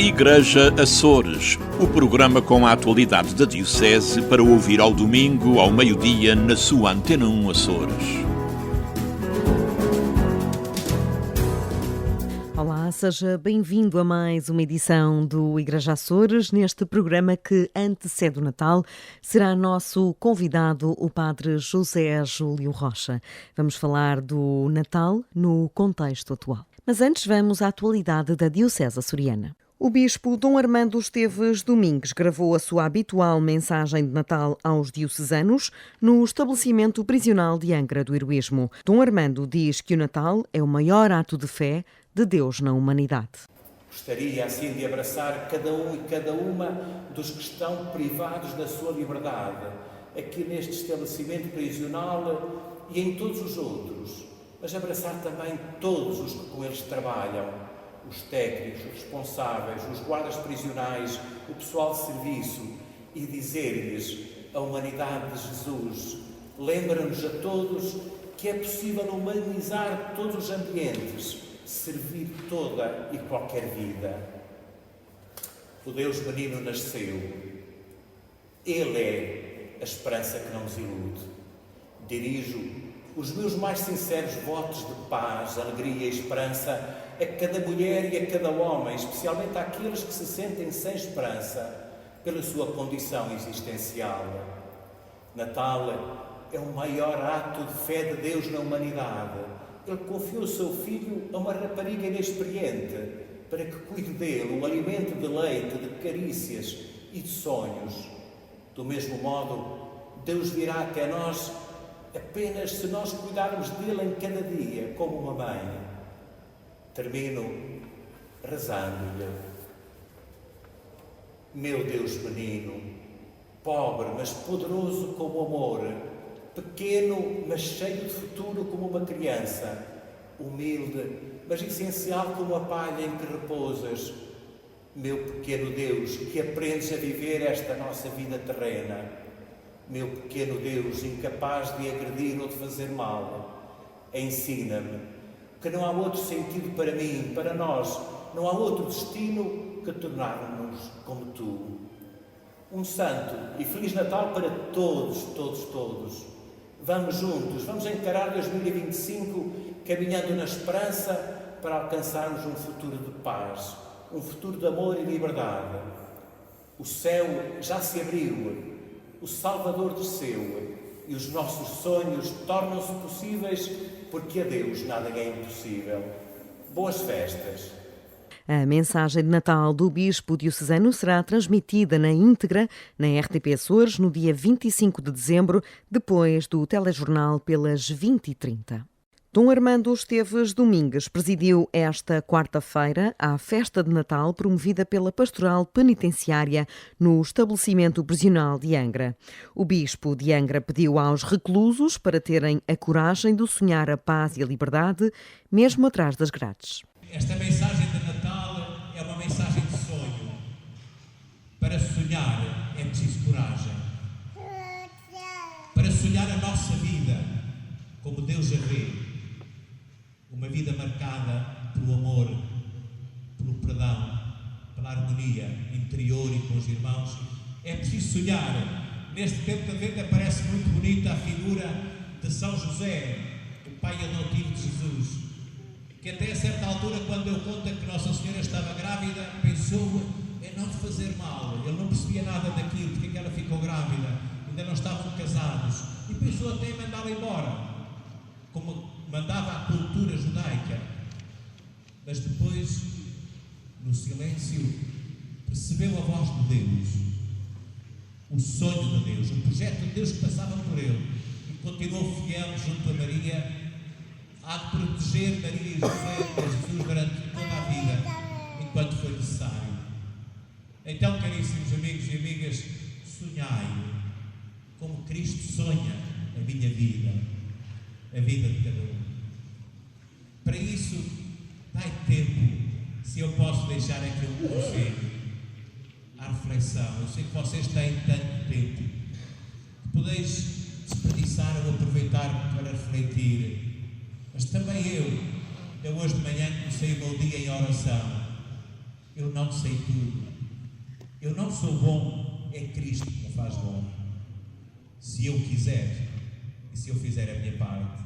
Igreja Açores, o programa com a atualidade da Diocese para ouvir ao domingo, ao meio-dia, na sua Antena 1 Açores. Olá, seja bem-vindo a mais uma edição do Igreja Açores. Neste programa que antecede o Natal, será nosso convidado o Padre José Júlio Rocha. Vamos falar do Natal no contexto atual. Mas antes vamos à atualidade da Diocese açoriana. O Bispo Dom Armando Esteves Domingues gravou a sua habitual mensagem de Natal aos diocesanos no estabelecimento prisional de Angra do Heroísmo. Dom Armando diz que o Natal é o maior ato de fé de Deus na humanidade. Gostaria assim de abraçar cada um e cada uma dos que estão privados da sua liberdade, aqui neste estabelecimento prisional e em todos os outros, mas abraçar também todos os que com eles trabalham, os técnicos, os responsáveis, os guardas prisionais, o pessoal de serviço, e dizer-lhes: a humanidade de Jesus lembra-nos a todos que é possível humanizar todos os ambientes, servir toda e qualquer vida. O Deus menino nasceu. Ele é a esperança que não nos ilude. Dirijo os meus mais sinceros votos de paz, alegria e esperança a cada mulher e a cada homem, especialmente àqueles que se sentem sem esperança pela sua condição existencial. Natal é o maior ato de fé de Deus na humanidade. Ele confiou o seu filho a uma rapariga inexperiente para que cuide dele, um alimento de leite, de carícias e de sonhos. Do mesmo modo, Deus virá até nós apenas se nós cuidarmos dele em cada dia, como uma mãe. Termino rezando-lhe: meu Deus menino, pobre mas poderoso como amor, pequeno mas cheio de futuro como uma criança, humilde mas essencial como a palha em que repousas, meu pequeno Deus, que aprendes a viver esta nossa vida terrena, meu pequeno Deus, incapaz de agredir ou de fazer mal, ensina-me que não há outro sentido para mim, para nós, não há outro destino que tornar-nos como tu. Um santo e Feliz Natal para todos, todos, todos. Vamos juntos, vamos encarar 2025 caminhando na esperança para alcançarmos um futuro de paz, um futuro de amor e liberdade. O céu já se abriu, o Salvador desceu e os nossos sonhos tornam-se possíveis porque a Deus nada é impossível. Boas festas! A mensagem de Natal do Bispo diocesano será transmitida na íntegra na RTP Açores no dia 25 de dezembro, depois do telejornal pelas 20h30. Dom Armando Esteves Domingues presidiu esta quarta-feira a festa de Natal promovida pela Pastoral Penitenciária no estabelecimento prisional de Angra. O bispo de Angra pediu aos reclusos para terem a coragem de sonhar a paz e a liberdade, mesmo atrás das grades. Esta mensagem de Natal é uma mensagem de sonho. Para sonhar é preciso coragem. Para sonhar a nossa vida como Deus a vê. Uma vida marcada pelo amor, pelo perdão, pela harmonia interior e com os irmãos. É preciso sonhar. Neste tempo de Advento aparece muito bonita a figura de São José, o pai adotivo de Jesus, que até a certa altura, quando deu conta que Nossa Senhora estava grávida, pensou em não fazer mal. Ele não percebia nada daquilo, porque é que ela ficou grávida, ainda não estavam casados, e pensou até em mandá-la embora, como mandava a cultura judaica. Mas depois, no silêncio, percebeu a voz de Deus, o sonho de Deus, o projeto de Deus que passava por ele, e continuou fiel junto a Maria, a proteger Maria e José e Jesus durante toda a vida, enquanto foi necessário. Então, caríssimos amigos e amigas, sonhai como Cristo sonha a minha vida, a vida de cada um. Para isso, dai tempo, se eu posso deixar aqui um conselho, à reflexão. Eu sei que vocês têm tanto tempo, que podeis desperdiçar ou aproveitar para refletir. Mas também eu hoje de manhã comecei o meu dia em oração. Eu não sei tudo. Eu não sou bom, é Cristo que me faz bom. Se eu quiser e se eu fizer a minha parte.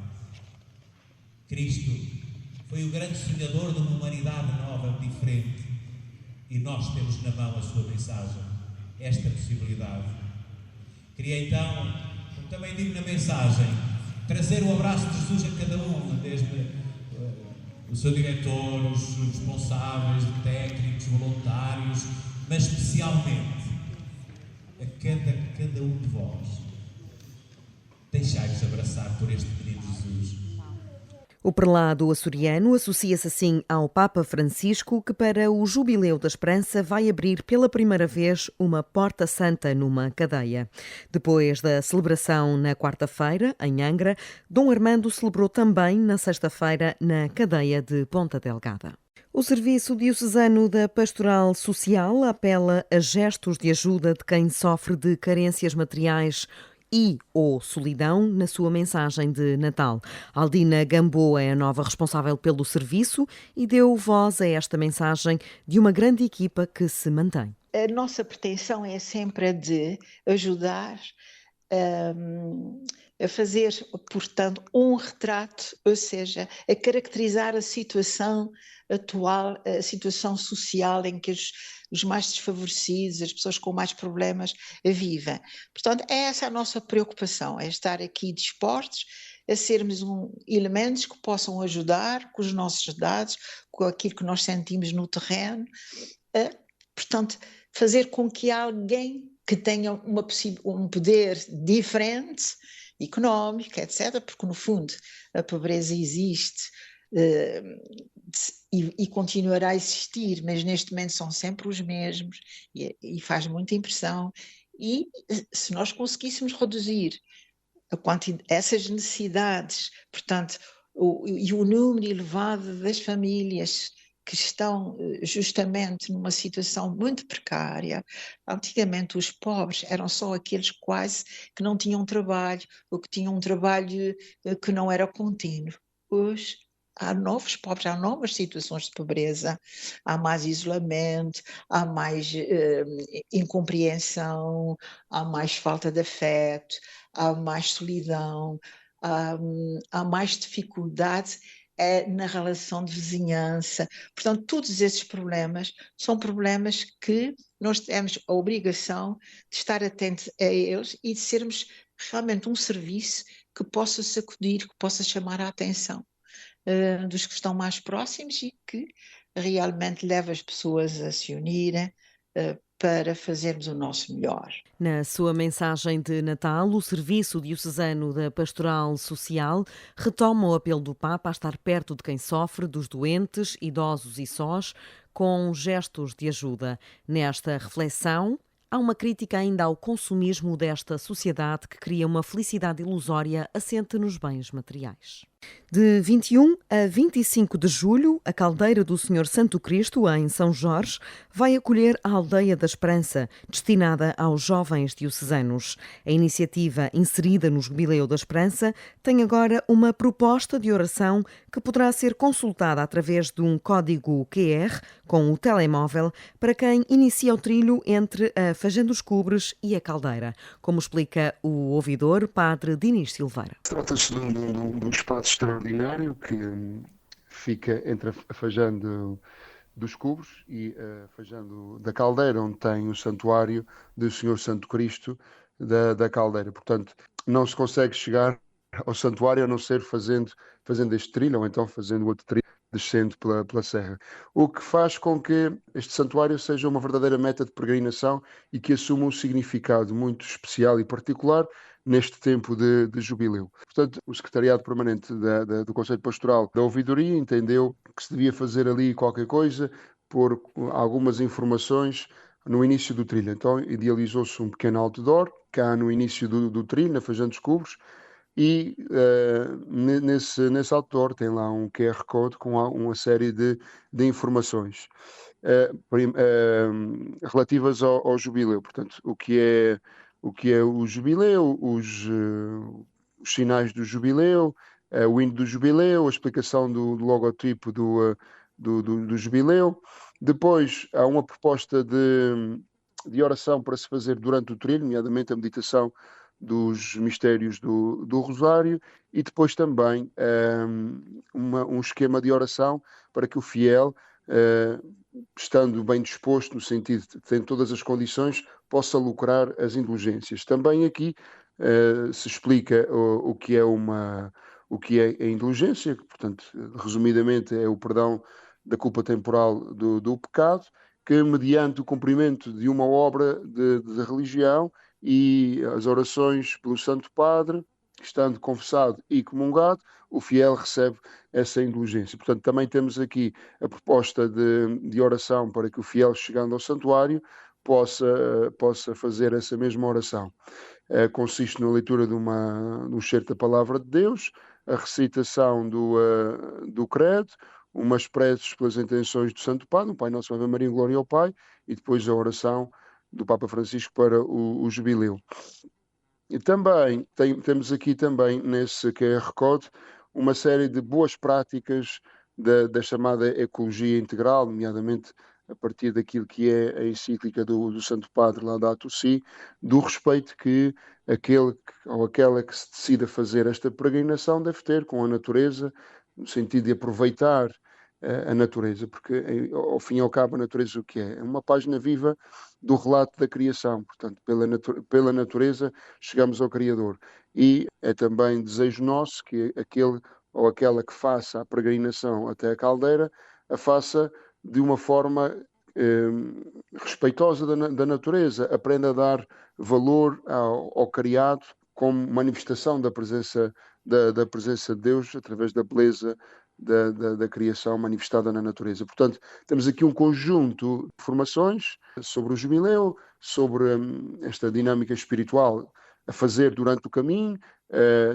Cristo foi o grande sonhador de uma humanidade nova, diferente. E nós temos na mão a sua mensagem, esta possibilidade. Queria então, como também digo na mensagem, trazer o abraço de Jesus a cada um, desde o seu diretor, os responsáveis, técnicos, voluntários, mas especialmente a cada um de vós. Deixai-vos abraçar por este menino Jesus. O prelado açoriano associa-se assim ao Papa Francisco, que para o Jubileu da Esperança vai abrir pela primeira vez uma porta santa numa cadeia. Depois da celebração na quarta-feira, em Angra, Dom Armando celebrou também na sexta-feira na cadeia de Ponta Delgada. O Serviço Diocesano da Pastoral Social apela a gestos de ajuda de quem sofre de carências materiais ou solidão na sua mensagem de Natal. Aldina Gamboa é a nova responsável pelo serviço e deu voz a esta mensagem de uma grande equipa que se mantém. A nossa pretensão é sempre a de ajudar a fazer, portanto, um retrato, ou seja, a caracterizar a situação atual, a situação social em que os mais desfavorecidos, as pessoas com mais problemas vivem. Portanto, é essa a nossa preocupação, é estar aqui dispostos a sermos elementos que possam ajudar com os nossos dados, com aquilo que nós sentimos no terreno, portanto, fazer com que alguém que tenha um poder diferente, económico, etc., porque no fundo a pobreza existe e continuará a existir, mas neste momento são sempre os mesmos e faz muita impressão. E se nós conseguíssemos reduzir essas necessidades, portanto, o número elevado das famílias que estão justamente numa situação muito precária. Antigamente os pobres eram só aqueles quase que não tinham trabalho, ou que tinham um trabalho que não era contínuo. Hoje há novos pobres, há novas situações de pobreza, há mais isolamento, há mais incompreensão, há mais falta de afeto, há mais solidão, há mais dificuldade na relação de vizinhança. Portanto, todos esses problemas são problemas que nós temos a obrigação de estar atentos a eles e de sermos realmente um serviço que possa sacudir, que possa chamar a atenção dos que estão mais próximos e que realmente leva as pessoas a se unirem para fazermos o nosso melhor. Na sua mensagem de Natal, o Serviço Diocesano da Pastoral Social retoma o apelo do Papa a estar perto de quem sofre, dos doentes, idosos e sós, com gestos de ajuda. Nesta reflexão, há uma crítica ainda ao consumismo desta sociedade que cria uma felicidade ilusória assente nos bens materiais. De 21 a 25 de julho, a Caldeira do Senhor Santo Cristo, em São Jorge, vai acolher a Aldeia da Esperança, destinada aos jovens diocesanos. A iniciativa, inserida no Jubileu da Esperança, tem agora uma proposta de oração que poderá ser consultada através de um código QR com o telemóvel para quem inicia o trilho entre a Fagem dos Cubres e a Caldeira, como explica o ouvidor, Padre Dinis Silveira. Trata-se de um espaço extraordinário que fica entre a Fagem dos Cubres e a Fagem da Caldeira, onde tem o santuário do Senhor Santo Cristo da Caldeira. Portanto, não se consegue chegar ao santuário a não ser fazendo este trilho, ou então fazendo outro trilho, descendo pela serra. O que faz com que este santuário seja uma verdadeira meta de peregrinação e que assuma um significado muito especial e particular neste tempo de jubileu. Portanto, o Secretariado Permanente do Conselho Pastoral da Ouvidoria entendeu que se devia fazer ali qualquer coisa, pôr algumas informações no início do trilho. Então, idealizou-se um pequeno outdoor, cá no início do trilho, na Fagem dos Cubres, e nesse outdoor tem lá um QR Code com uma série de informações relativas ao jubileu. Portanto, o que é o jubileu, os sinais do jubileu, o hino do jubileu, a explicação do logotipo do do jubileu. Depois há uma proposta de oração para se fazer durante o trilho, nomeadamente a meditação dos mistérios do Rosário, e depois também um esquema de oração para que o fiel, estando bem disposto, no sentido de ter todas as condições, possa lucrar as indulgências. Também aqui se explica o que é a indulgência, que, portanto, resumidamente, é o perdão da culpa temporal do pecado, que mediante o cumprimento de uma obra de religião e as orações pelo Santo Padre, estando confessado e comungado, o fiel recebe essa indulgência. Portanto, também temos aqui a proposta de oração para que o fiel, chegando ao santuário, possa fazer essa mesma oração. Consiste na leitura de um excerto da Palavra de Deus, a recitação do credo, umas preces pelas intenções do Santo Padre, um Pai Nosso, Ave Maria, Glória ao Pai, e depois a oração do Papa Francisco para o jubileu. E também temos aqui também nesse QR Code uma série de boas práticas da chamada ecologia integral, nomeadamente a partir daquilo que é a encíclica do Santo Padre Laudato Si, do respeito que aquele ou aquela que se decida fazer esta peregrinação deve ter com a natureza, no sentido de aproveitar a natureza, porque ao fim e ao cabo a natureza o que é? É uma página viva do relato da criação, portanto pela natureza chegamos ao Criador, e é também desejo nosso que aquele ou aquela que faça a peregrinação até a caldeira, a faça de uma forma respeitosa da natureza, aprenda a dar valor ao criado como manifestação da presença de Deus através da beleza da criação manifestada na natureza. Portanto, temos aqui um conjunto de informações sobre o jubileu, sobre esta dinâmica espiritual a fazer durante o caminho,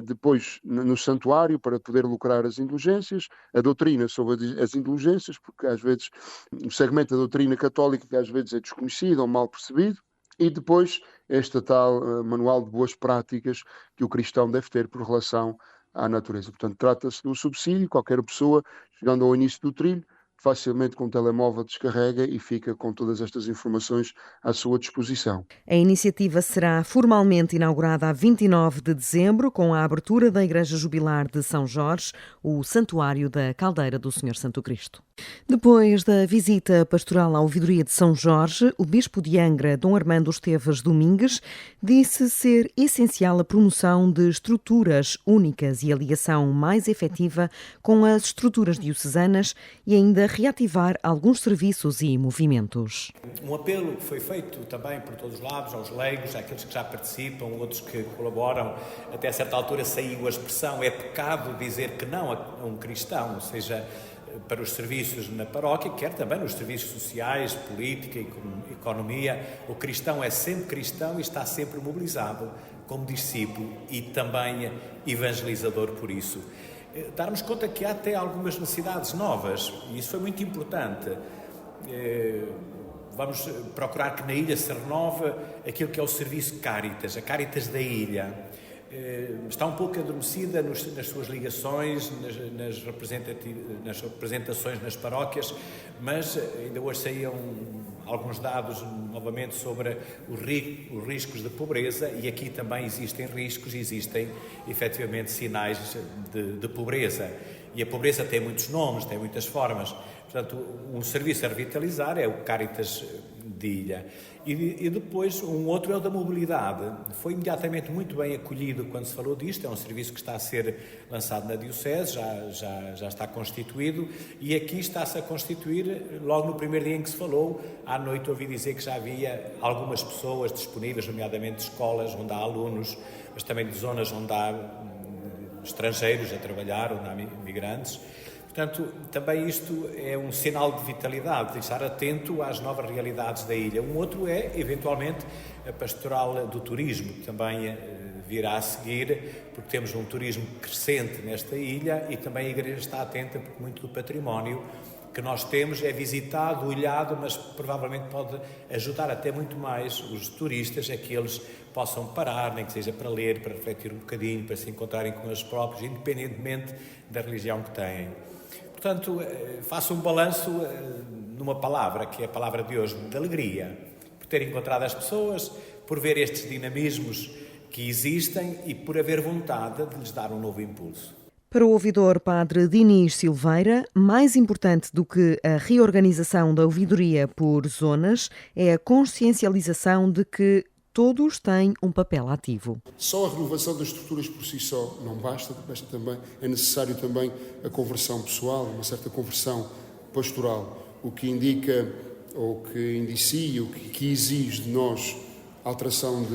depois no santuário para poder lucrar as indulgências, a doutrina sobre as indulgências, porque às vezes um segmento da doutrina católica que às vezes é desconhecido ou mal percebido, e depois este tal manual de boas práticas que o cristão deve ter por relação à natureza. Portanto, trata-se de um subsídio, qualquer pessoa, chegando ao início do trilho, facilmente com o telemóvel descarrega e fica com todas estas informações à sua disposição. A iniciativa será formalmente inaugurada a 29 de dezembro, com a abertura da Igreja Jubilar de São Jorge, o Santuário da Caldeira do Senhor Santo Cristo. Depois da visita pastoral à ouvidoria de São Jorge, o bispo de Angra, Dom Armando Esteves Domingues, disse ser essencial a promoção de estruturas únicas e a ligação mais efetiva com as estruturas diocesanas e ainda reativar alguns serviços e movimentos. Um apelo que foi feito também por todos os lados, aos leigos, àqueles que já participam, outros que colaboram. Até a certa altura saiu a expressão: é pecado dizer que não a um cristão, ou seja, para os serviços na paróquia, quer também nos serviços sociais, política e economia. O cristão é sempre cristão e está sempre mobilizado como discípulo e também evangelizador por isso. Darmos conta que há até algumas necessidades novas, e isso foi muito importante. Vamos procurar que na ilha se renove aquilo que é o serviço Cáritas, a Cáritas da ilha. Está um pouco adormecida nas suas ligações, nas representações nas paróquias, mas ainda hoje saíam alguns dados novamente sobre os riscos de pobreza, e aqui também existem riscos, existem efetivamente sinais de pobreza. E a pobreza tem muitos nomes, tem muitas formas. Portanto, um serviço a revitalizar é o Cáritas de Ilha. E depois, um outro é o da mobilidade. Foi imediatamente muito bem acolhido quando se falou disto. É um serviço que está a ser lançado na Diocese, já está constituído, e aqui está-se a constituir logo no primeiro dia em que se falou. À noite ouvi dizer que já havia algumas pessoas disponíveis, nomeadamente de escolas onde há alunos, mas também de zonas onde há estrangeiros a trabalhar, onde há imigrantes. Portanto, também isto é um sinal de vitalidade, de estar atento às novas realidades da ilha. Um outro é, eventualmente, a pastoral do turismo, que também virá a seguir, porque temos um turismo crescente nesta ilha e também a Igreja está atenta, porque muito do património que nós temos é visitado, olhado, mas provavelmente pode ajudar até muito mais os turistas a que eles possam parar, nem que seja para ler, para refletir um bocadinho, para se encontrarem com eles próprios, independentemente da religião que têm. Portanto, faço um balanço numa palavra, que é a palavra de hoje, de alegria, por ter encontrado as pessoas, por ver estes dinamismos que existem e por haver vontade de lhes dar um novo impulso. Para o ouvidor Padre Dinis Silveira, mais importante do que a reorganização da ouvidoria por zonas é a consciencialização de que todos têm um papel ativo. Só a renovação das estruturas por si só não basta, também, é necessário também a conversão pessoal, uma certa conversão pastoral, o que indica, ou que indicia, o que exige de nós a alteração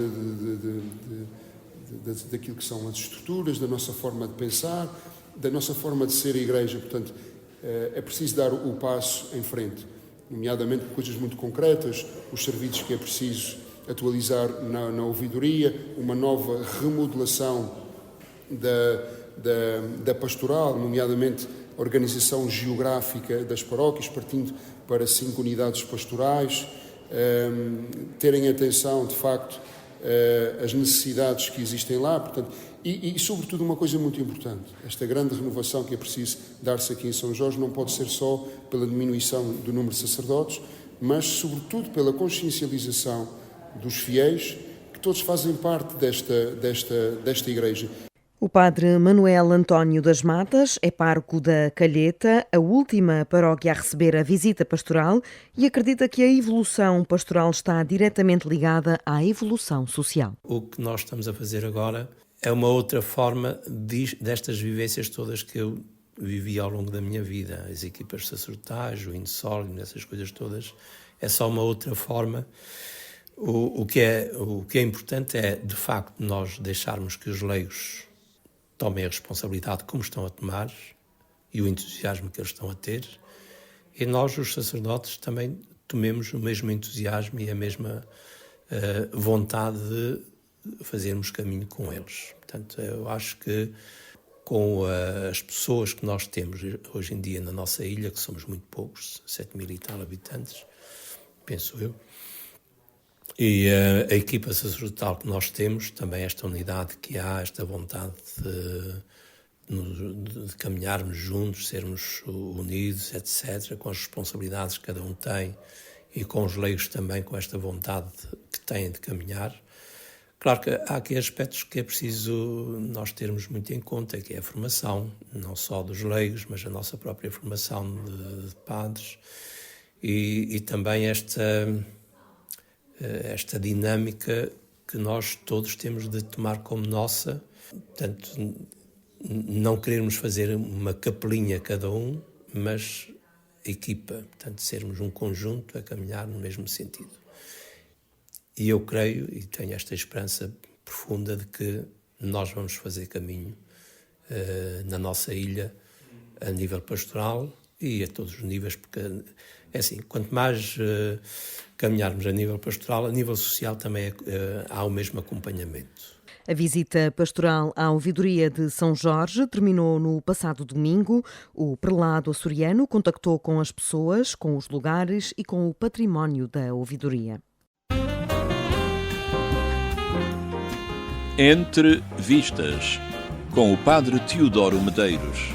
daquilo que são as estruturas, da nossa forma de pensar, da nossa forma de ser a Igreja. Portanto, é preciso dar o passo em frente, nomeadamente por coisas muito concretas, os serviços que é preciso atualizar na ouvidoria, uma nova remodelação da pastoral, nomeadamente a organização geográfica das paróquias, partindo para 5 unidades pastorais, terem atenção, de facto, às necessidades que existem lá, portanto, e sobretudo uma coisa muito importante, esta grande renovação que é preciso dar-se aqui em São Jorge não pode ser só pela diminuição do número de sacerdotes, mas sobretudo pela consciencialização dos fiéis, que todos fazem parte desta Igreja. O padre Manuel António das Matas é pároco da Calheta, a última paróquia a receber a visita pastoral, e acredita que a evolução pastoral está diretamente ligada à evolução social. O que nós estamos a fazer agora é uma outra forma destas vivências todas que eu vivi ao longo da minha vida. As equipas sacerdotais, o insólito, essas coisas todas, é só uma outra forma. O que é importante é, de facto, nós deixarmos que os leigos tomem a responsabilidade como estão a tomar e o entusiasmo que eles estão a ter, e nós, os sacerdotes, também tomemos o mesmo entusiasmo e a mesma vontade de fazermos caminho com eles. Portanto, eu acho que com as pessoas que nós temos hoje em dia na nossa ilha, que somos muito poucos, 7.000 e tal habitantes, penso eu, e a equipa sacerdotal que nós temos, também esta unidade que há, esta vontade de caminharmos juntos, sermos unidos, etc., com as responsabilidades que cada um tem e com os leigos também, com esta vontade que têm de caminhar. Claro que há aqui aspectos que é preciso nós termos muito em conta, que é a formação, não só dos leigos, mas a nossa própria formação de padres e também esta dinâmica que nós todos temos de tomar como nossa, portanto, não querermos fazer uma capelinha cada um, mas equipa, portanto, sermos um conjunto a caminhar no mesmo sentido. E eu creio e tenho esta esperança profunda de que nós vamos fazer caminho na nossa ilha a nível pastoral e a todos os níveis, porque é assim, quanto mais caminharmos a nível pastoral, a nível social também há o mesmo acompanhamento. A visita pastoral à ouvidoria de São Jorge terminou no passado domingo. O prelado açoriano contactou com as pessoas, com os lugares e com o património da ouvidoria. Entre Vistas, com o padre Teodoro Medeiros.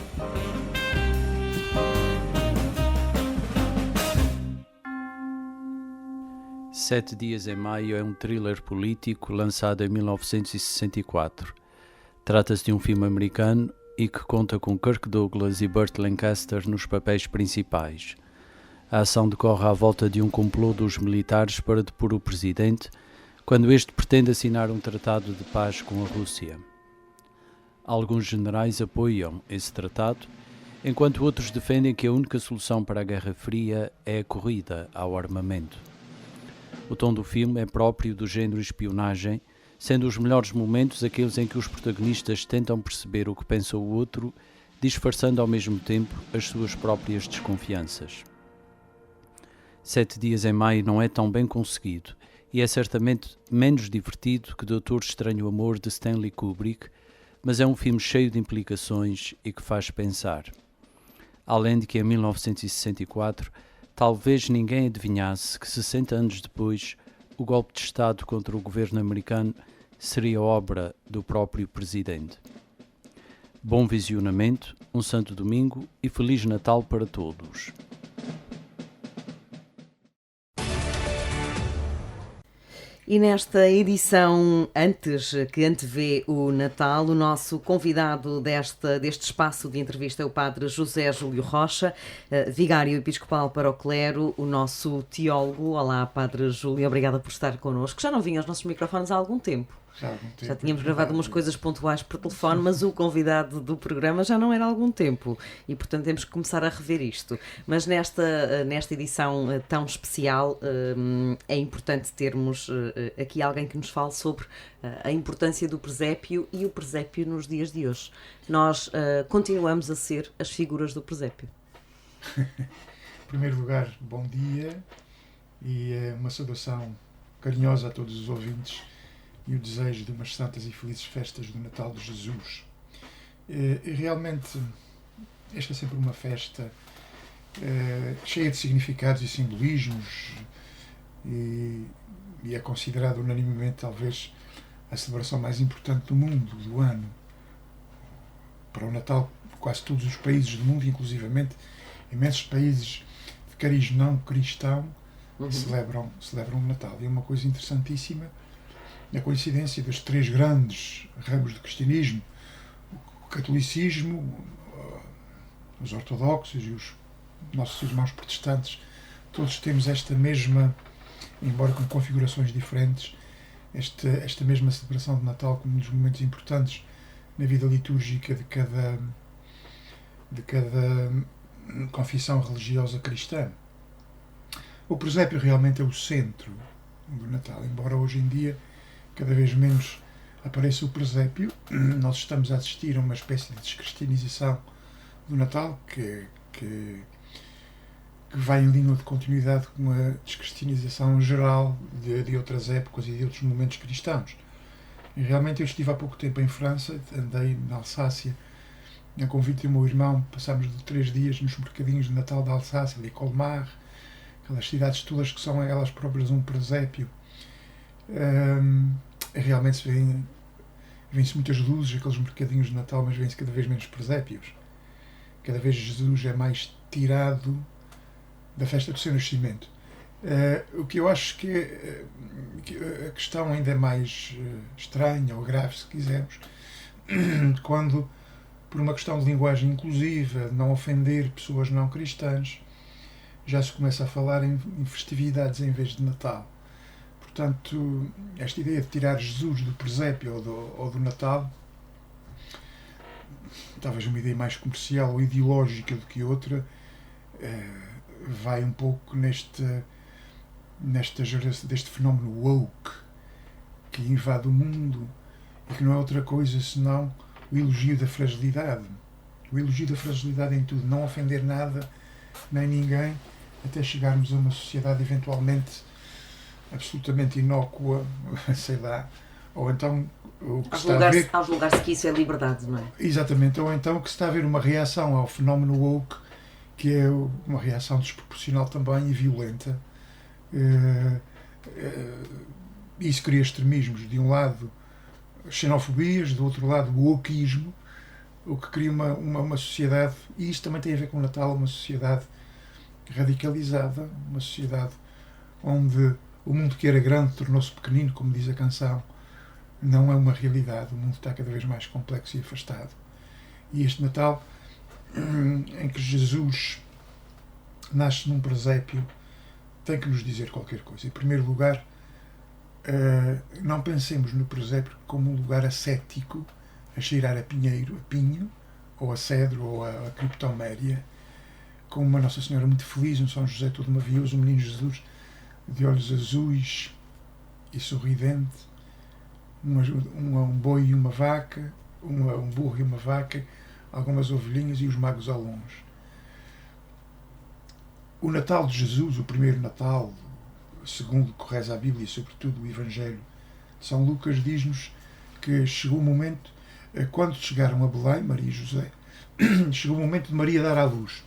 Sete Dias em Maio é um thriller político lançado em 1964. Trata-se de um filme americano e que conta com Kirk Douglas e Burt Lancaster nos papéis principais. A ação decorre à volta de um complô dos militares para depor o presidente, quando este pretende assinar um tratado de paz com a Rússia. Alguns generais apoiam esse tratado, enquanto outros defendem que a única solução para a Guerra Fria é a corrida ao armamento. O tom do filme é próprio do género espionagem, sendo os melhores momentos aqueles em que os protagonistas tentam perceber o que pensa o outro, disfarçando ao mesmo tempo as suas próprias desconfianças. 7 Dias em Maio não é tão bem conseguido e é certamente menos divertido que Doutor Estranho Amor de Stanley Kubrick, mas é um filme cheio de implicações e que faz pensar. Além de que em 1964 talvez ninguém adivinhasse que 60 anos depois o golpe de Estado contra o governo americano seria obra do próprio presidente. bom visionamento, um santo domingo e Feliz Natal para todos. E nesta edição, que antevê o Natal, o nosso convidado deste espaço de entrevista é o Padre José Júlio Rocha, vigário episcopal para o clero, o nosso teólogo. Olá, Padre Júlio, obrigada por estar connosco. Já não vinha aos nossos microfones há algum tempo. Já tínhamos gravado umas coisas pontuais por telefone, mas o convidado do programa já não era há algum tempo e, portanto, temos que começar a rever isto. Mas nesta edição tão especial é importante termos aqui alguém que nos fale sobre a importância do presépio e o presépio nos dias de hoje. Nós continuamos a ser as figuras do presépio. Em primeiro lugar, bom dia e uma saudação carinhosa a todos os ouvintes e o desejo de umas santas e felizes festas do Natal de Jesus. E realmente, esta é sempre uma festa cheia de significados e simbolismos e é considerada unanimemente, talvez, a celebração mais importante do mundo, do ano. Para o Natal, quase todos os países do mundo, inclusivamente imensos países de cariz não cristão, celebram o Natal. E é uma coisa interessantíssima a coincidência dos três grandes ramos do cristianismo, o catolicismo, os ortodoxos e os nossos irmãos protestantes. Todos temos esta mesma, embora com configurações diferentes, esta mesma celebração de Natal como um dos momentos importantes na vida litúrgica de cada confissão religiosa cristã. O presépio realmente é o centro do Natal, embora hoje em dia cada vez menos apareça o presépio. Nós estamos a assistir a uma espécie de descristianização do Natal que vai em linha de continuidade com a descristianização geral de outras épocas e de outros momentos cristãos. E realmente eu estive há pouco tempo em França, andei na Alsácia, a convite do meu irmão, passámos 3 dias nos mercadinhos de Natal da Alsácia, ali Colmar, aquelas cidades todas que são elas próprias um presépio. Realmente vêem-se muitas luzes, aqueles mercadinhos de Natal, mas vêem-se cada vez menos presépios. Cada vez Jesus é mais tirado da festa do seu nascimento. O que eu acho que a questão ainda é mais estranha ou grave, se quisermos, quando, por uma questão de linguagem inclusiva, de não ofender pessoas não cristãs, já se começa a falar em festividades em vez de Natal. Portanto, esta ideia de tirar Jesus do presépio ou do Natal, talvez uma ideia mais comercial ou ideológica do que outra, vai um pouco deste fenómeno woke que invade o mundo e que não é outra coisa senão o elogio da fragilidade. O elogio da fragilidade em tudo, não ofender nada nem ninguém, até chegarmos a uma sociedade eventualmente absolutamente inócua, sei lá, ou então o que está a ver... Aos lugares que isso é liberdade, não é? Exatamente, ou então o que está a ver uma reação ao fenómeno woke, que é uma reação desproporcional também e violenta. Isso cria extremismos, de um lado xenofobias, do outro lado o wokeismo, o que cria uma sociedade, e isso também tem a ver com o Natal, uma sociedade radicalizada, uma sociedade onde o mundo que era grande tornou-se pequenino, como diz a canção. Não é uma realidade, o mundo está cada vez mais complexo e afastado. E este Natal, em que Jesus nasce num presépio, tem que nos dizer qualquer coisa. Em primeiro lugar, não pensemos no presépio como um lugar ascético, a cheirar a pinho, ou a cedro, ou a criptoméria, com uma Nossa Senhora muito feliz, um São José todo mavioso, um menino Jesus de olhos azuis e sorridente, um boi e uma vaca, um burro e uma vaca, algumas ovelhinhas e os magos ao longe. O Natal de Jesus, o primeiro Natal, segundo o que reza a Bíblia e sobretudo o Evangelho de São Lucas, diz-nos que chegou o momento, quando chegaram a Belém, Maria e José, chegou o momento de Maria dar à luz.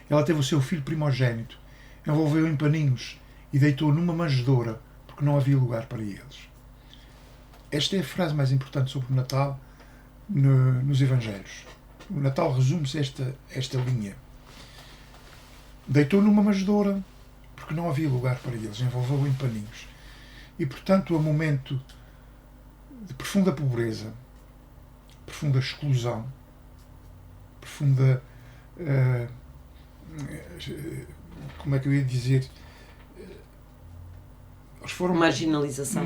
Ela teve o seu filho primogênito, envolveu-o em paninhos e deitou numa manjedoura, porque não havia lugar para eles. Esta é a frase mais importante sobre o Natal nos Evangelhos. O Natal resume-se esta linha. Deitou numa manjedoura, porque não havia lugar para eles, envolveu-o em paninhos. E, portanto, a momento de profunda pobreza, profunda exclusão, profunda... como é que eu ia dizer? Eles foram... Marginalização.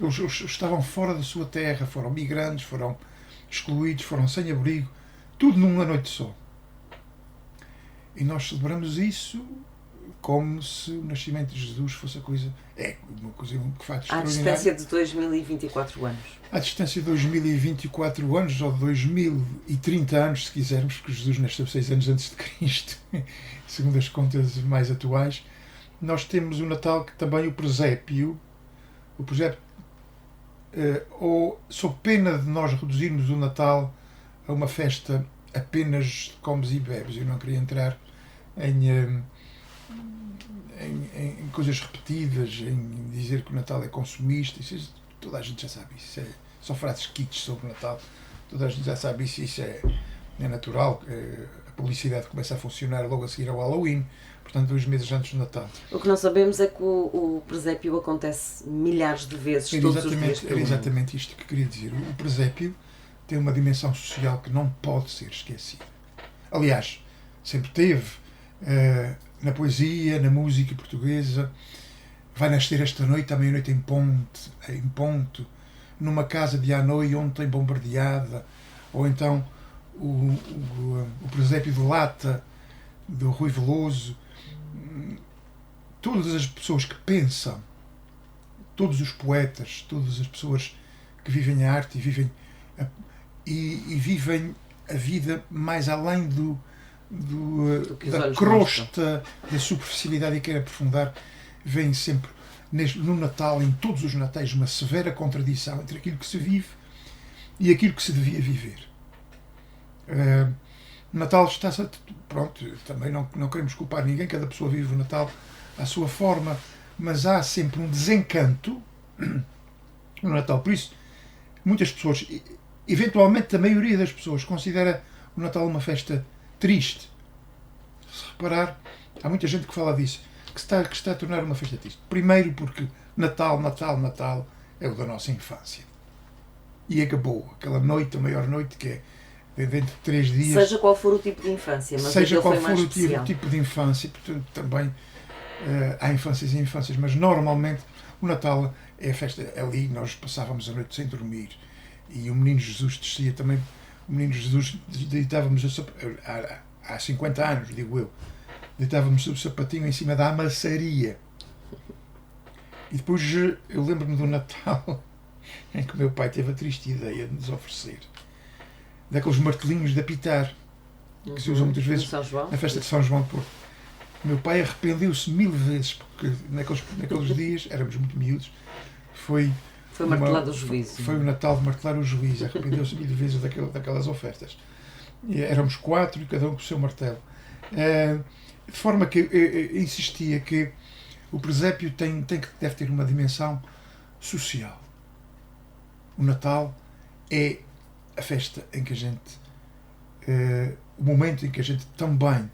Eles estavam fora da sua terra, foram migrantes, foram excluídos, foram sem abrigo, tudo numa noite só. E nós celebramos isso como se o nascimento de Jesus fosse uma coisa que faz à distância de 2024 anos. À distância de 2024 anos, ou de 2030 anos, se quisermos, porque Jesus nasceu 6 anos antes de Cristo, segundo as contas mais atuais. Nós temos o Natal, que também o presépio, ou sob pena de nós reduzirmos o Natal a uma festa apenas de comes e bebes. Eu não queria entrar em coisas repetidas, em dizer que o Natal é consumista. Isso, toda a gente já sabe isso. São frases kits sobre o Natal. Toda a gente já sabe isso. Isso é natural. A publicidade começa a funcionar logo a seguir ao Halloween. Portanto, 2 meses antes do Natal. O que não sabemos é que o presépio acontece milhares de vezes todos os dias. Era exatamente isto que queria dizer. O presépio tem uma dimensão social que não pode ser esquecida. Aliás, sempre teve na poesia, na música portuguesa. Vai nascer esta noite, à meia-noite em ponto, numa casa de Hanoi ontem bombardeada, ou então o presépio de lata do Rui Veloso. Todas as pessoas que pensam, todos os poetas, todas as pessoas que vivem a arte e vivem a vida mais além da crosta, da superficialidade, e querem aprofundar, veem sempre no Natal, em todos os Natais, uma severa contradição entre aquilo que se vive e aquilo que se devia viver. O Natal está-se... Pronto, também não queremos culpar ninguém, cada pessoa vive o Natal à sua forma, mas há sempre um desencanto no Natal. Por isso, muitas pessoas, eventualmente a maioria das pessoas, considera o Natal uma festa triste. Se reparar, há muita gente que fala disso, que está a tornar uma festa triste. Primeiro porque Natal é o da nossa infância. E acabou. Aquela noite, a maior noite, que é dentro de 3 dias. Seja qual for o tipo de infância, mas seja qual for o tipo de infância, portanto, também há infâncias e infâncias, mas normalmente o Natal é a festa. Ali nós passávamos a noite sem dormir, e o Menino Jesus descia também. O Menino Jesus, deitávamos há 50 anos, digo eu, deitávamos o sapatinho em cima da amaçaria. E depois eu lembro-me do Natal em que o meu pai teve a triste ideia de nos oferecer daqueles martelinhos de apitar, que se usam muitas vezes na festa de São João de Porto. O meu pai arrependeu-se 1000 vezes, porque naqueles dias, éramos muito miúdos, foi martelado o juízo. Foi o Natal de martelar o juízo. Arrependeu-se 1000 vezes daquelas ofertas. E éramos 4 e cada um com o seu martelo. De forma que eu insistia que o presépio deve ter uma dimensão social. O Natal é a festa em que a gente, o momento em que a gente também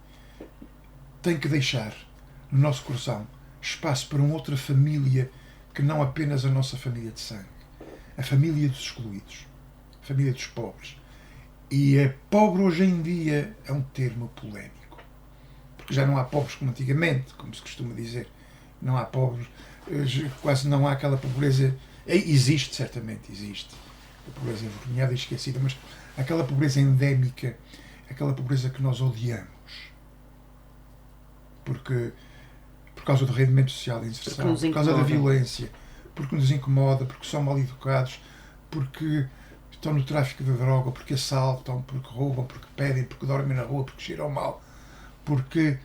tem que deixar no nosso coração espaço para uma outra família que não apenas a nossa família de sangue, a família dos excluídos, a família dos pobres. E pobre hoje em dia é um termo polémico, porque já não há pobres como antigamente, como se costuma dizer. Não há pobres, quase não há aquela pobreza. Existe, certamente existe. A pobreza envergonhada e esquecida, mas aquela pobreza endémica, aquela pobreza que nós odiamos, por causa do rendimento social de inserção, por causa da violência, porque nos incomoda, porque são mal educados, porque estão no tráfico de droga, porque assaltam, porque roubam, porque pedem, porque dormem na rua, porque cheiram mal, porque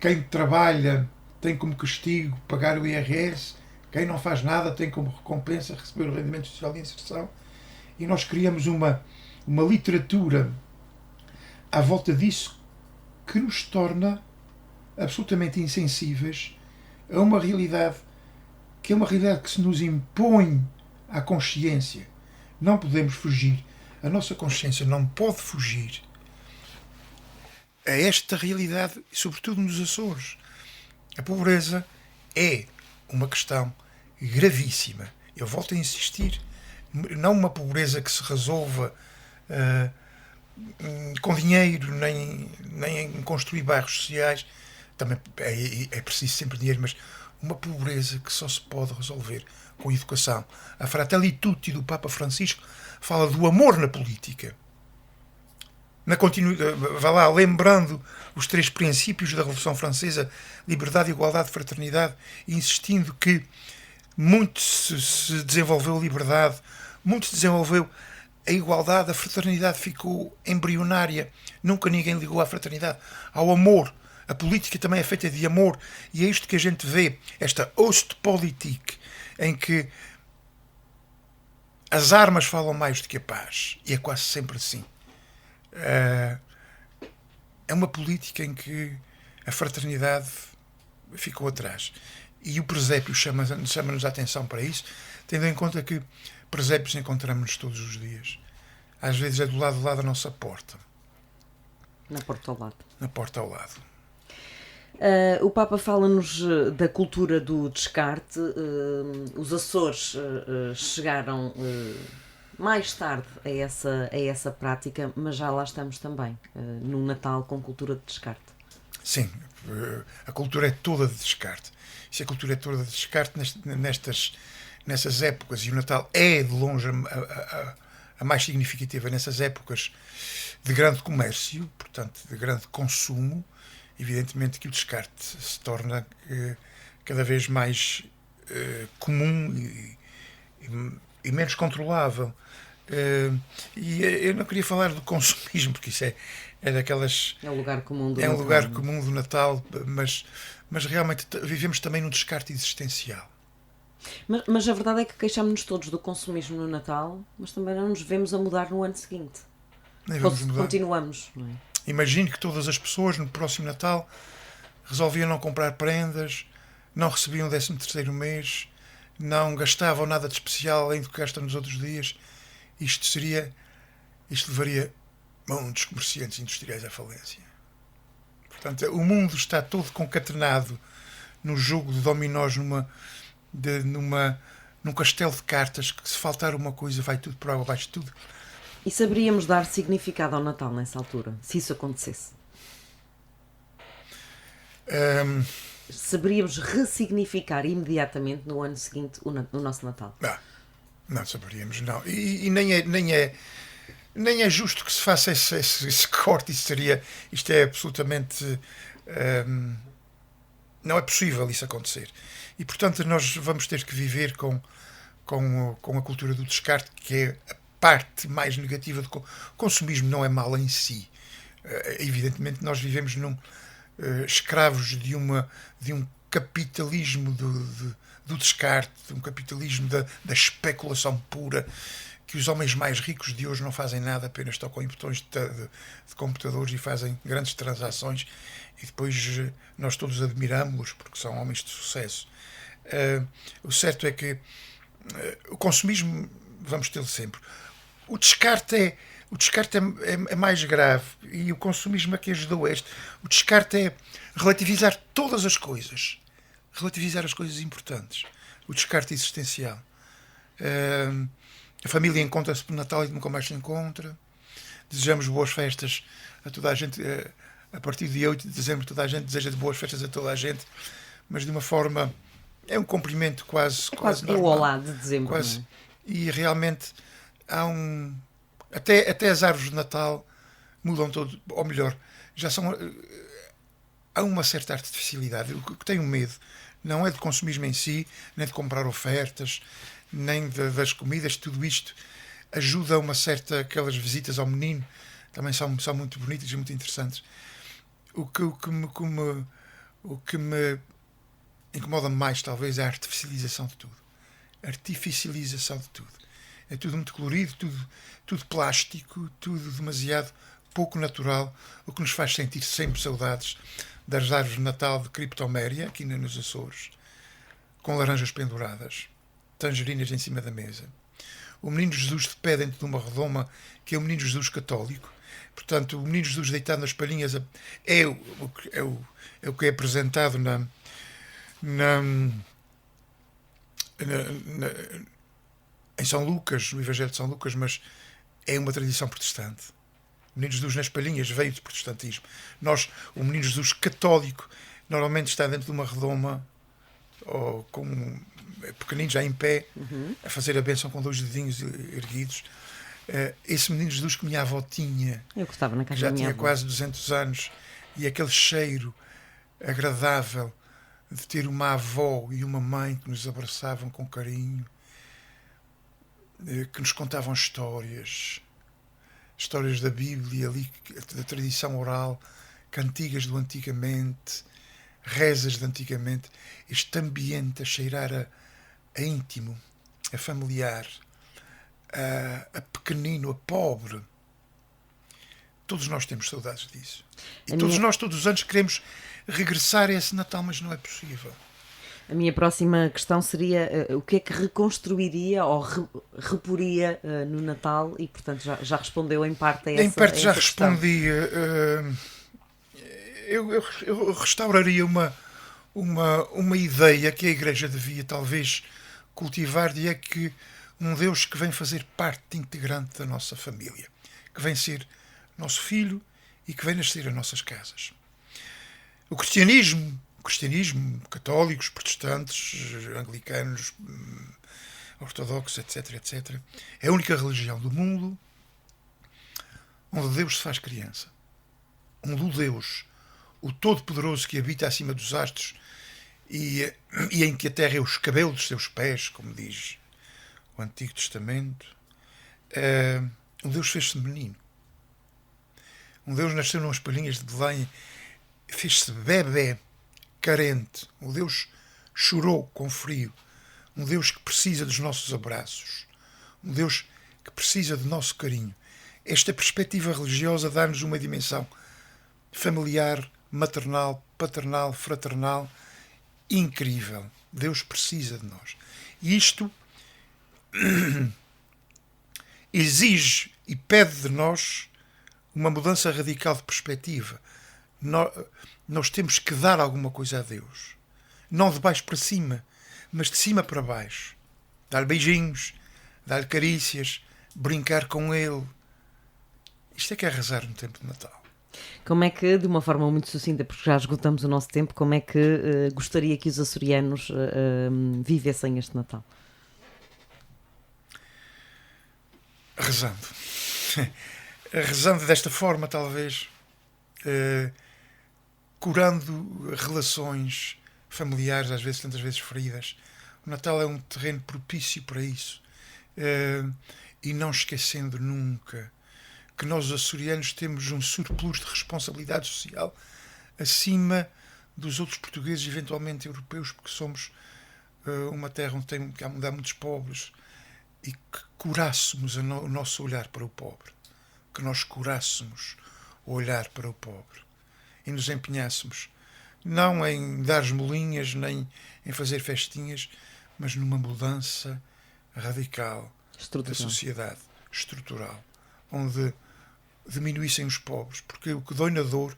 quem trabalha tem como castigo pagar o IRS, quem não faz nada tem como recompensa receber o rendimento social de inserção. E nós criamos uma literatura à volta disso que nos torna absolutamente insensíveis a uma realidade que é uma realidade que se nos impõe à consciência, Não podemos fugir. A nossa consciência não pode fugir a esta realidade, sobretudo nos Açores. A pobreza é uma questão gravíssima. Eu volto a insistir. Não uma pobreza que se resolva com dinheiro, nem em construir bairros sociais. Também é preciso sempre dinheiro, mas uma pobreza que só se pode resolver com educação. A Fratelli Tutti do Papa Francisco fala do amor na política. Vá lá, lembrando os 3 princípios da Revolução Francesa: liberdade, igualdade, fraternidade, insistindo que muito se desenvolveu a liberdade, muito se desenvolveu a igualdade, a fraternidade ficou embrionária. Nunca ninguém ligou à fraternidade, ao amor. A política também é feita de amor, e é isto que a gente vê, esta Ostpolitik, em que as armas falam mais do que a paz, e é quase sempre assim. É uma política em que a fraternidade ficou atrás. E o presépio chama-nos a atenção para isso, tendo em conta que presépios encontramos-nos todos os dias. Às vezes é do lado da nossa porta. Na porta ao lado. Na porta ao lado. O Papa fala-nos da cultura do descarte. Os Açores chegaram mais tarde a essa prática, mas já lá estamos também, no Natal, com cultura de descarte. Sim, a cultura é toda de descarte. Se a cultura é toda de descarte, nessas épocas, e o Natal é de longe a mais significativa nessas épocas de grande comércio, portanto, de grande consumo, evidentemente que o descarte se torna cada vez mais comum e menos controlável. E eu não queria falar do consumismo, porque isso é daquelas... É o lugar comum do Natal. É um lugar comum do Natal, mas realmente vivemos também num descarte existencial. Mas a verdade é que queixamos-nos todos do consumismo no Natal, mas também não nos vemos a mudar no ano seguinte. Continuamos, não é? Imagino que todas as pessoas no próximo Natal resolviam não comprar prendas, não recebiam o 13º mês, não gastavam nada de especial além do que gastam nos outros dias. Isto levaria muitos comerciantes industriais à falência. Portanto, o mundo está todo concatenado no jogo de dominós, num castelo de cartas, que se faltar uma coisa vai tudo por água abaixo de tudo. E saberíamos dar significado ao Natal nessa altura, se isso acontecesse? Saberíamos ressignificar imediatamente no ano seguinte o nosso Natal? Não saberíamos, não. E nem é justo que se faça esse corte. Isto é absolutamente... não é possível isso acontecer. E, portanto, nós vamos ter que viver com a cultura do descarte, que é a parte mais negativa do consumismo. Não é mal em si. Evidentemente, nós vivemos escravos de um capitalismo do descarte, de um capitalismo da especulação pura, que os homens mais ricos de hoje não fazem nada, apenas tocam em botões de computadores e fazem grandes transações, e depois nós todos admiramos-los porque são homens de sucesso. O certo é que o consumismo vamos tê-lo sempre. O descarte é mais grave, e o consumismo é que ajudou a este. O descarte é relativizar todas as coisas, relativizar as coisas importantes. O descarte existencial. A família encontra-se por Natal e nunca mais se encontra. Desejamos boas festas a toda a gente. A partir de 8 de dezembro toda a gente deseja de boas festas a toda a gente, mas de uma forma... É um cumprimento quase normal. O olá de dezembro. Quase, não é? E realmente há até as árvores de Natal mudam todo, ou melhor, há uma certa artificialidade. O que tenho medo não é de consumismo em si, nem de comprar ofertas, nem das comidas. Tudo isto ajuda a uma certa... Aquelas visitas ao menino também são muito bonitas e muito interessantes. O que me incomoda mais, talvez, é a artificialização de tudo. Artificialização de tudo. É tudo muito colorido, tudo plástico, tudo demasiado pouco natural, o que nos faz sentir sempre saudades das árvores de Natal de Criptoméria, aqui nos Açores, com laranjas penduradas, tangerinas em cima da mesa. o Menino Jesus de pé dentro de uma redoma, que é o Menino Jesus católico. Portanto, o Menino Jesus deitado nas palhinhas é o que é apresentado em São Lucas, no Evangelho de São Lucas, mas é uma tradição protestante. O Menino Jesus nas palhinhas veio do protestantismo. O Menino Jesus católico, normalmente está dentro de uma redoma, ou com pequenino, já em pé, a fazer a bênção com 2 dedinhos erguidos. Esse Menino Jesus que minha avó tinha, eu gostava na casa já da minha tinha avó. quase 200 anos, e aquele cheiro agradável de ter uma avó e uma mãe que nos abraçavam com carinho, que nos contavam histórias da Bíblia, ali, da tradição oral, cantigas do antigamente, rezas de antigamente, este ambiente a cheirar a íntimo, a familiar, a pequenino, a pobre. Todos nós temos saudades disso. E nós, todos os anos, queremos regressar a esse Natal, mas não é possível. A minha próxima questão seria o que é que reconstruiria ou reporia no Natal, e portanto já respondeu em parte a essa questão. Em parte já respondi. Eu restauraria uma ideia que a Igreja devia talvez cultivar, de é que um Deus que vem fazer parte integrante da nossa família, que vem ser nosso filho e que vem nascer as nossas casas. O cristianismo, católicos, protestantes, anglicanos, ortodoxos, etc., é a única religião do mundo onde Deus se faz criança. Onde o Deus, o Todo-Poderoso que habita acima dos astros e em que a terra é o escabelo dos seus pés, como diz o Antigo Testamento, um Deus fez-se menino. Um Deus nasceu nas palhinhas de Belém, fez-se bebé, carente. Um Deus chorou com frio. Um Deus que precisa dos nossos abraços. Um Deus que precisa do nosso carinho. Esta perspectiva religiosa dá-nos uma dimensão familiar, maternal, paternal, fraternal, incrível. Deus precisa de nós. E isto exige e pede de nós uma mudança radical de perspectiva. Nós temos que dar alguma coisa a Deus. Não de baixo para cima, mas de cima para baixo. Dar beijinhos, dar carícias, brincar com Ele. Isto é que é rezar no tempo de Natal. Como é que, de uma forma muito sucinta, porque já esgotamos o nosso tempo, como é que gostaria que os açorianos vivessem este Natal? Rezando. Rezando desta forma, talvez, curando relações familiares, às vezes, tantas vezes feridas. O Natal é um terreno propício para isso. E não esquecendo nunca que nós, os açorianos, temos um surplus de responsabilidade social acima dos outros portugueses, eventualmente europeus, porque somos uma terra onde há muitos pobres, e que curássemos o nosso olhar para o pobre, que nós curássemos o olhar para o pobre e nos empenhássemos não em dar esmolinhas nem em fazer festinhas, mas numa mudança radical da sociedade, estrutural, onde diminuíssem os pobres, porque o que dói na dor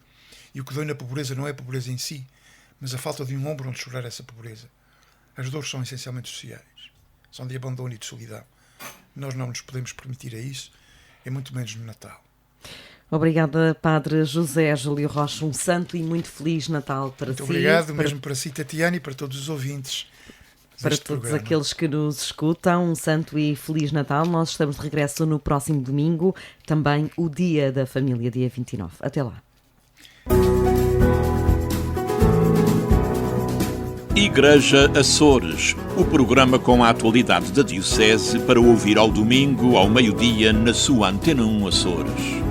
e o que dói na pobreza não é a pobreza em si, mas a falta de um ombro onde chorar essa pobreza. As dores são essencialmente sociais, são de abandono e de solidão. Nós não nos podemos permitir a isso, é muito menos no Natal. Obrigada, Padre José Júlio Rocha. Um santo e muito feliz Natal para si. Muito obrigado, mesmo para si, Tatiana, e para todos os ouvintes. Para todos aqueles que nos escutam, um santo e feliz Natal. Nós estamos de regresso no próximo domingo, também o Dia da Família, dia 29. Até lá. Igreja Açores, o programa com a atualidade da Diocese para ouvir ao domingo, ao meio-dia, na sua Antena 1 Açores.